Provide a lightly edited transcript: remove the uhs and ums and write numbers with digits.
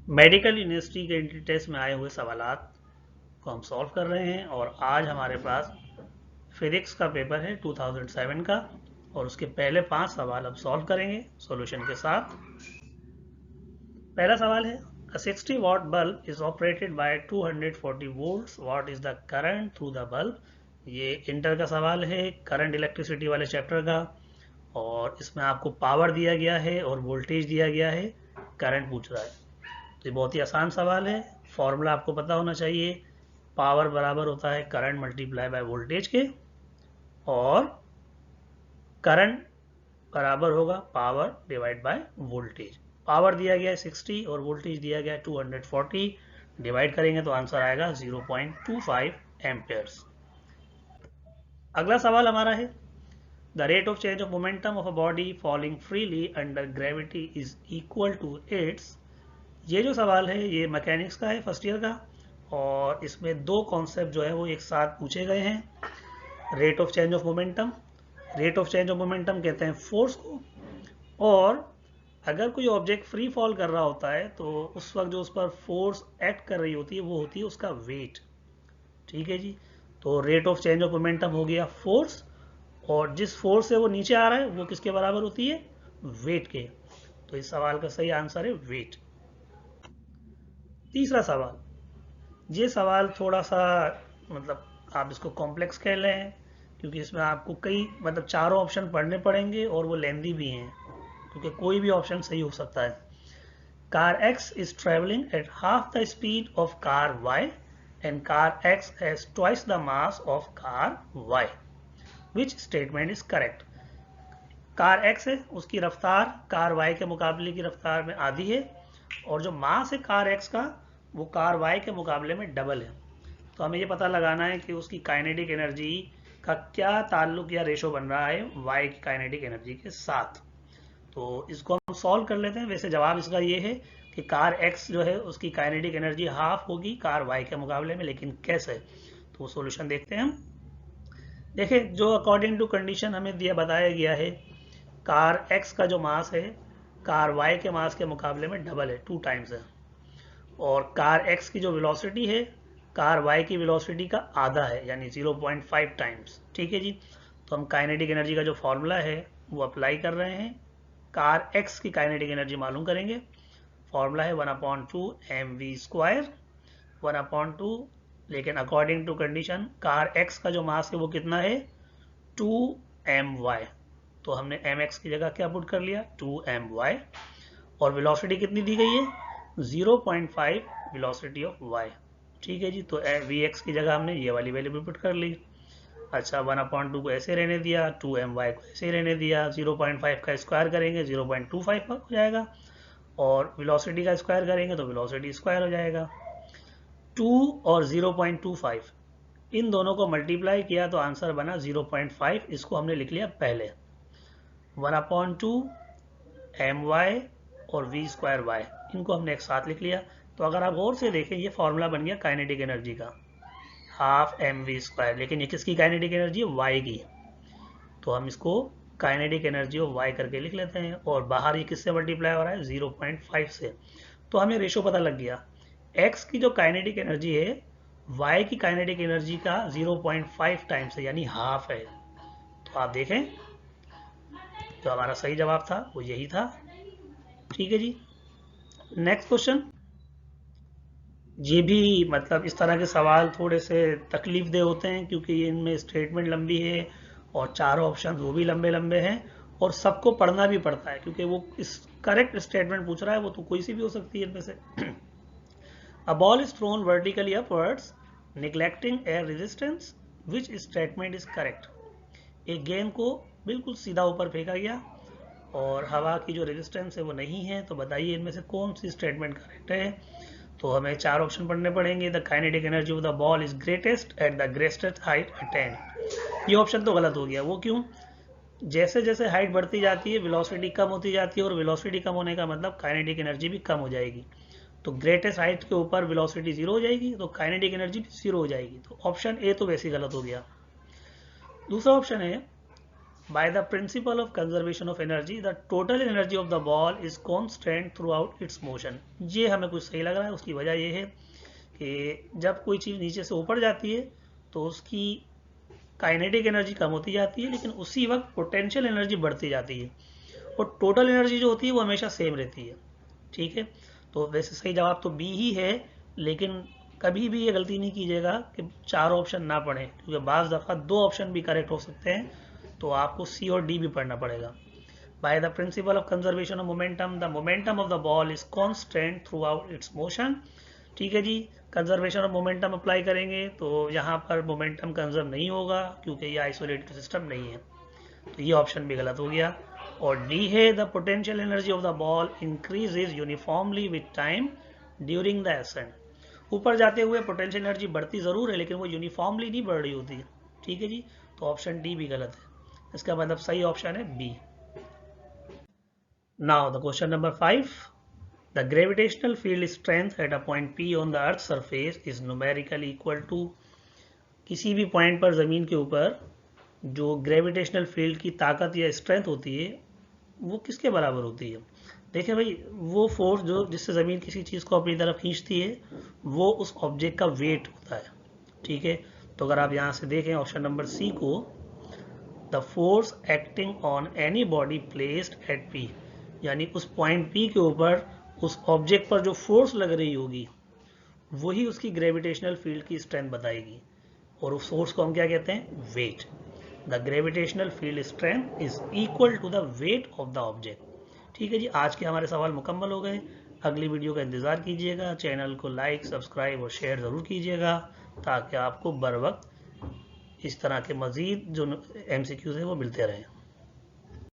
Medical university के entry test में आए हुए सवालात को हम सॉल्व कर रहे हैं और आज हमारे पास फिजिक्स का पेपर है 2007 का और उसके पहले 5 सवाल अब सॉल्व करेंगे सॉल्यूशन के साथ। पहला सवाल है A 60 watt bulb is operated by 240 volts. What is the current through the bulb? ये इंटर का सवाल है करंट इलेक्ट्रिसिटी वाले चैप्टर का और इसमें आपको पावर दिया गया है और वोल्टेज दिया गया है, करंट पूछ रहा है। तो ये बहुत ही आसान सवाल है। फॉर्मूला आपको पता होना चाहिए, पावर बराबर होता है करंट मल्टीप्लाई बाय वोल्टेज के और करंट बराबर होगा power divide by voltage. Power दिया गया है 60 और वोल्टेज दिया गया है 240, डिवाइड करेंगे तो आंसर आएगा 0.25 एम्पियर्स। अगला सवाल हमारा है the rate of change of momentum of a body falling freely under gravity is equal to its. ये जो सवाल है ये मैकेनिक्स का है फर्स्ट ईयर का और इसमें दो कॉन्सेप्ट जो है वो एक साथ पूछे गए हैं। Rate of change of momentum, rate of change of momentum कहते हैं फोर्स को, और अगर कोई ऑब्जेक्ट फ्री फॉल कर रहा होता है तो उस वक्त जो उस पर फोर्स एक्ट कर रही होती है वो होती है उसका वेट। ठीक है जी, तो rate of change of momentum हो गया फोर्स और जिस फोर्स से वो नीचे आ रहा है वो किसके बराबर होती है, वेट के। तो इस सवाल का सही आंसर है वेट। तीसरा सवाल, ये सवाल थोड़ा सा मतलब आप इसको कॉम्प्लेक्स कह लें क्योंकि इसमें आपको कई मतलब चारों ऑप्शन पढ़ने पड़ेंगे और वो लेंदी भी हैं क्योंकि कोई भी ऑप्शन सही हो सकता है। Car X is traveling at half the speed of car Y and car X has twice the mass of car Y. Which statement is correct? Car X है उसकी रफ्तार कार Y के मुकाबले की रफ्तार में आधी है और जो मास है कार X का वो कार Y के मुकाबले में डबल है। तो हमें ये पता लगाना है कि उसकी काइनेटिक एनर्जी का क्या ताल्लुक या रेशो बन रहा है Y की काइनेटिक एनर्जी के साथ। तो इसको हम सॉल्व कर लेते हैं। वैसे जवाब इसका ये है कि कार X जो है उसकी काइनेटिक एनर्जी हाफ होगी कार Y के मुकाबले में, लेकिन कैसे, तो वो सॉल्यूशन देखते हैं हम। देखिए जो अकॉर्डिंग टू कंडीशन हमें दिया बताया गया है, कार X का जो मास है कार Y के मास के मुकाबले में डबल है, 2 टाइम्स है, और कार X की जो वेलोसिटी है कार Y की वेलोसिटी का आधा है यानी 0.5 टाइम्स। ठीक है जी, तो हम काइनेटिक एनर्जी का जो फॉर्मूला है वो अप्लाई कर रहे हैं। कार X की काइनेटिक एनर्जी मालूम करेंगे, फॉर्मूला है 1/2 mv², 1/2, लेकिन according to condition car X का जो मास है वो कितना है 2my, तो हमने mx की जगह क्या पुट कर लिया 2my, और वेलोसिटी कितनी दी गई है 0.5 वेलोसिटी ऑफ y। ठीक है जी, तो vx की जगह हमने ये वाली वैल्यू पुट कर ली। अच्छा 1/2 को ऐसे रहने दिया, 2my को ऐसे रहने दिया, 0.5 का स्क्वायर करेंगे 0.25 हो जाएगा और वेलोसिटी का स्क्वायर करेंगे तो वेलोसिटी स्क्वायर हो जाएगा। 2 और 0.25 इन दोनों को मल्टीप्लाई किया तो आंसर बना 0.5, इसको हमने लिख लिया पहले। 1/2 my और v²y इनको हमने एक साथ लिख लिया। तो अगर आप गौर से देखें ये फॉर्मूला बन गया काइनेटिक एनर्जी का, हाफ mv², लेकिन ये किसकी काइनेटिक एनर्जी है y की, तो हम इसको काइनेटिक एनर्जी ऑफ y करके लिख लेते हैं और बाहर ये किससे मल्टीप्लाई हो रहा है 0.5 से। तो हमें रेशो पता लग गया, x की जो काइनेटिक एनर्जी है y की काइनेटिक एनर्जी का 0.5 टाइम्स है यानी हाफ है। तो आप देखें जो हमारा सही जवाब था वो यही था। ठीक है जी, नेक्स्ट क्वेश्चन। ये भी मतलब इस तरह के सवाल थोड़े से तकलीफ दे होते हैं क्योंकि इनमें स्टेटमेंट लंबी है और चारों ऑप्शन वो भी लंबे लंबे हैं और सबको पढ़ना भी पड़ता है क्योंकि वो इस करेक्ट स्टेटमेंट पूछ रहा है, वो तो कोई सी भी हो सकती है इनमें से। A ball is thrown vertically upwards, neglecting air resistance. Which statement is correct? एक गेंद को बिल्कुल सीधा ऊपर फेंका गया और हवा की जो रेजिस्टेंस है वो नहीं है, तो बताइए इनमें से कौन सी स्टेटमेंट करेक्ट है। तो हमें 4 ऑप्शन पढ़ने पड़ेंगे। The kinetic energy of the ball is greatest at the greatest height attend. ये ऑप्शन तो गलत हो गया, वो क्यों, जैसे जैसे हाइट बढ़ती जाती है वेलोसिटी कम होती जाती है और वेलोसिटी कम होने का मतलब काइनेटिक एनर्जी भी कम हो जाएगी। तो ग्रेटेस्ट हाइट के ऊपर वेलोसिटी 0 हो जाएगी तो काइनेटिक एनर्जी भी 0 हो जाएगी। तो ऑप्शन ए तो वैसे ही गलत हो गया। दूसरा ऑप्शन है by the principle of conservation of energy the total energy of the ball is constant through out it's motion. ये हमें कुछ सही लग रहा है। उसकी वजह यह है कि जब कोई चीज़ नीचे से ऊपर जाती है तो उसकी काइनेटिक एनर्जी कम होती जाती है, लेकिन उसी वक्त पोटेंशियल एनर्जी बढ़ती जाती है, और टोटल एनर्जी जो होती है वो हमेशा सेम रहती है। ठीक है, तो वैसे सही जवाब तो बी ही है, लेकिन कभी भी ये गलती नहीं कीजिएगा कि 4 ऑप्शन ना पढ़ें, क्योंकि बाज़ दफ़ा 2 ऑप्शन भी करेक्ट हो सकते हैं, तो आपको सी और डी भी पढ़ना पड़ेगा। By the principle of conservation of momentum the momentum of the ball is constant through out it's motion. ठीक है जी, कंजर्वेशन ऑफ मोमेंटम अप्लाई करेंगे तो यहाँ पर मोमेंटम कंजर्व नहीं होगा, क्योंकि ये आइसोलेटेड सिस्टम नहीं है, तो ये ऑप्शन भी गलत हो गया। और डी है the potential energy of the ball increases uniformly with time during the ascent. ऊपर जाते हुए पोटेंशियल एनर्जी बढ़ती ज़रूर है, लेकिन वो यूनिफॉर्मली नहीं बढ़ रही होती है। ठीक है जी, तो ऑप्शन डी भी गलत है। इसका मतलब सही ऑप्शन है B. Now the question number 5, the gravitational field strength at a point P on the earth surface is numerically equal to. किसी भी पॉइंट पर ज़मीन के ऊपर जो ग्रेविटेशनल फील्ड की ताकत या स्ट्रेंथ होती है वो किसके बराबर होती है। देखिए भाई, वो फोर्स जो जिससे ज़मीन किसी चीज़ को अपनी तरफ खींचती है वो उस ऑब्जेक्ट का वेट होता है। ठीक है, तो अगर आप यहाँ से देखें ऑप्शन नंबर सी को, the force acting on any body placed at P, यानी उस पॉइंट पी के ऊपर उस ऑब्जेक्ट पर जो फोर्स लग रही होगी वही उसकी ग्रेविटेशनल फील्ड की स्ट्रेंथ बताएगी, और उस फोर्स को हम क्या कहते हैं, weight. The gravitational field strength is equal to the weight of the object. ठीक है जी, आज के हमारे सवाल मुकम्मल हो गए। अगली वीडियो का इंतज़ार कीजिएगा। चैनल को लाइक, सब्सक्राइब और शेयर ज़रूर कीजिएगा, ताकि आपको बर वक्त इस तरह के मज़ीद जो MCQs हैं वो मिलते रहें।